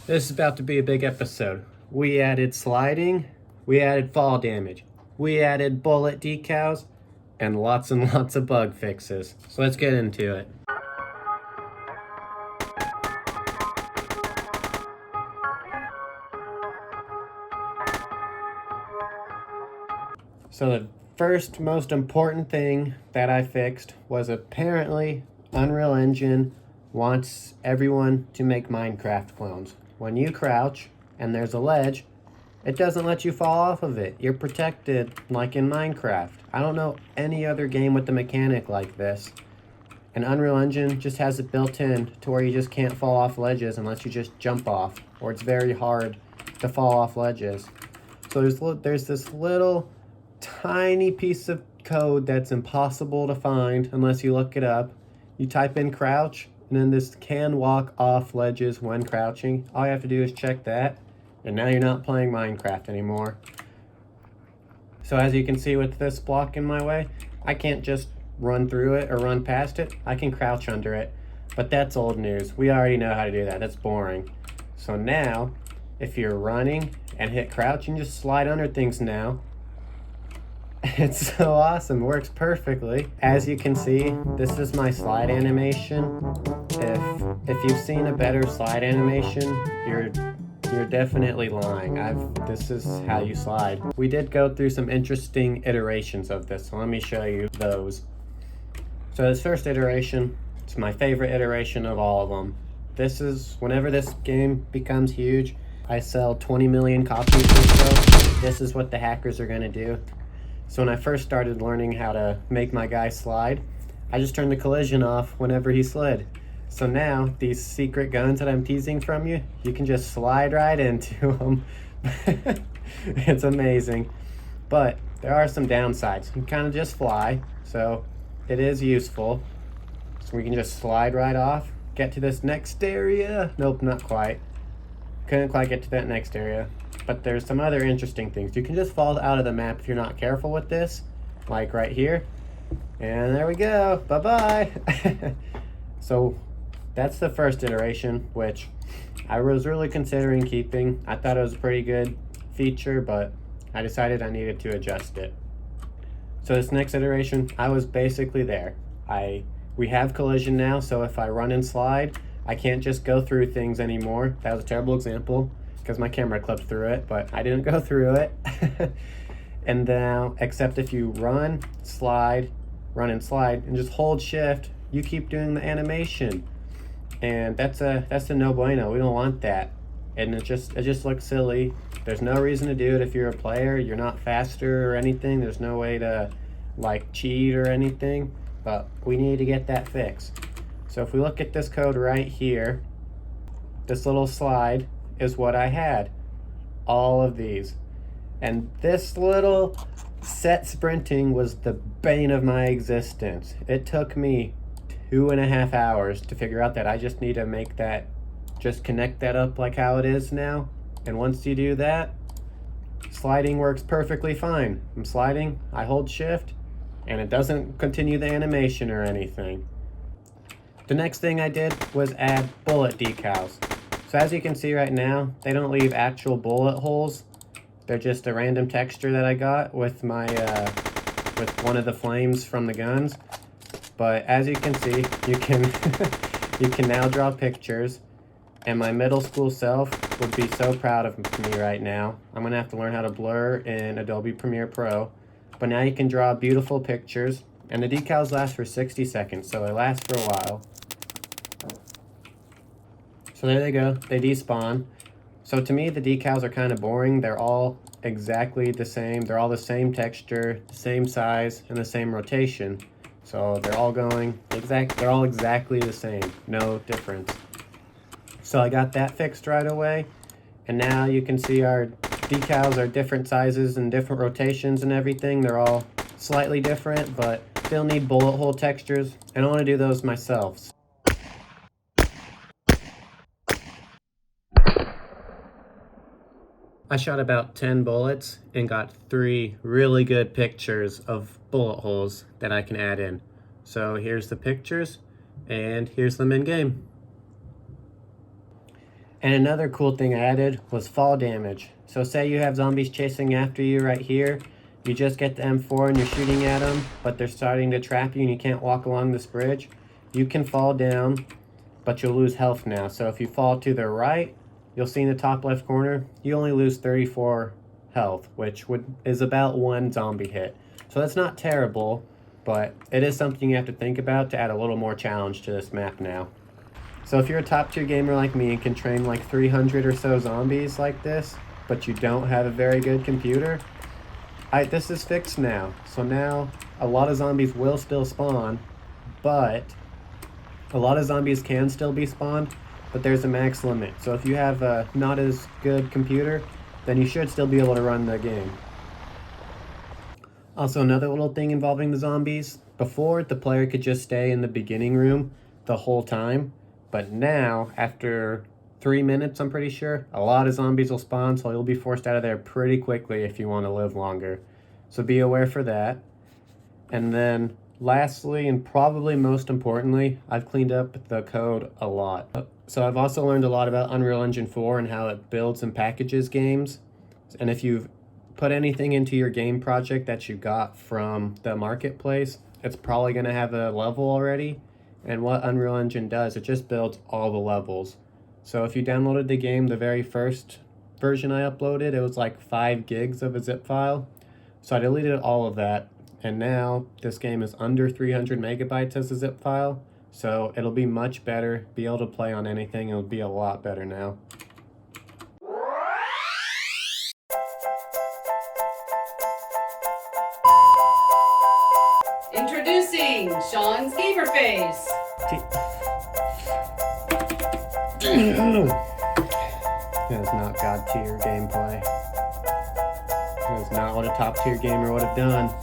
This is about to be a big episode. We added sliding, we added fall damage, we added bullet decals, and lots of bug fixes. So let's get into it. So the first most important thing that I fixed was apparently Unreal Engine wants everyone to make Minecraft clones. When you crouch and there's a ledge, it doesn't let you fall off of it. You're protected like in Minecraft. I don't know any other game with a mechanic like this. And Unreal Engine just has it built in to where you just can't fall off ledges unless you just jump off, or it's very hard to fall off ledges. So there's this little tiny piece of code that's impossible to find unless you look it up. You type in crouch, and then this can walk off ledges when crouching. All you have to do is check that, and now you're not playing Minecraft anymore. So as you can see with this block in my way, I can't just run through it or run past it. I can crouch under it, but that's old news. We already know how to do that. That's boring. So now, if you're running and hit crouch, you can just slide under things now. It's so awesome, works perfectly. As you can see, this is my slide animation. If you've seen a better slide animation, you're definitely lying. This is how you slide. We did go through some interesting iterations of this, so let me show you those. So this first iteration, it's my favorite iteration of all of them. This is, whenever this game becomes huge, I sell 20 million copies or so. This is what the hackers are gonna do. So when I first started learning how to make my guy slide, I just turned the collision off whenever he slid. So now, these secret guns that I'm teasing from you, you can just slide right into them. It's amazing. But there are some downsides. You kind of just fly, so it is useful. So we can just slide right off, get to this next area. Nope, not quite. Couldn't quite get to that next area. But there's some other interesting things. You can just fall out of the map if you're not careful with this, like right here. And there we go, bye-bye. So that's the first iteration, which I was really considering keeping. I thought it was a pretty good feature, but I decided I needed to adjust it. So this next iteration, I was basically there. We have collision now, so if I run and slide, I can't just go through things anymore. That was a terrible example, because my camera clipped through it, but I didn't go through it. And now, except if you run and slide, and just hold shift, you keep doing the animation. And that's a no bueno. We don't want that. And it just looks silly. There's no reason to do it if you're a player. You're not faster or anything. There's no way to like cheat or anything, but we need to get that fixed. So if we look at this code right here, this little slide is what I had, all of these. And this little set sprinting was the bane of my existence. It took me 2.5 hours to figure out that I just need to make that, just connect that up like how it is now. And once you do that, sliding works perfectly fine. I'm sliding, I hold shift, and it doesn't continue the animation or anything. The next thing I did was add bullet decals. So as you can see right now, they don't leave actual bullet holes. They're just a random texture that I got with my with one of the flames from the guns. But as you can see, you can you can now draw pictures, and my middle school self would be so proud of me right now. I'm gonna have to learn how to blur in Adobe Premiere Pro. But now you can draw beautiful pictures, and the decals last for 60 seconds, so they last for a while. So there they go, they despawn. So to me, the decals are kind of boring. They're all exactly the same. They're all the same texture, the same size, and the same rotation. So they're all they're all exactly the same, no difference. So I got that fixed right away. And now you can see our decals are different sizes and different rotations and everything. They're all slightly different, but still need bullet hole textures. And I want to do those myself. I shot about 10 bullets and got 3 really good pictures of bullet holes that I can add in. So here's the pictures, and here's them in game. And another cool thing I added was fall damage. So say you have zombies chasing after you right here. You just get the M4 and you're shooting at them, but they're starting to trap you and you can't walk along this bridge. You can fall down, but you'll lose health now. So if you fall to the right, you'll see in the top left corner, you only lose 34 health, which is about 1 zombie hit. So that's not terrible, but it is something you have to think about to add a little more challenge to this map now. So if you're a top tier gamer like me and can train like 300 or so zombies like this, but you don't have a very good computer, this is fixed now. So now a lot of zombies will still spawn, but a lot of zombies can still be spawned, but there's a max limit. So if you have a not as good computer, then you should still be able to run the game. Also, another little thing involving the zombies. Before, the player could just stay in the beginning room the whole time. But now, after 3 minutes, I'm pretty sure, a lot of zombies will spawn, so you'll be forced out of there pretty quickly if you want to live longer. So be aware for that. And then, lastly, and probably most importantly, I've cleaned up the code a lot. So I've also learned a lot about Unreal Engine 4 and how it builds and packages games. And if you've put anything into your game project that you got from the marketplace, it's probably going to have a level already. And what Unreal Engine does, it just builds all the levels. So if you downloaded the game, the very first version I uploaded, it was like 5 gigs of a zip file. So I deleted all of that. And now this game is under 300 megabytes as a zip file. So it'll be much better, be able to play on anything. It'll be a lot better now. Introducing Sean's Gamer Face. That is not god tier gameplay. That is not what a top tier gamer would have done.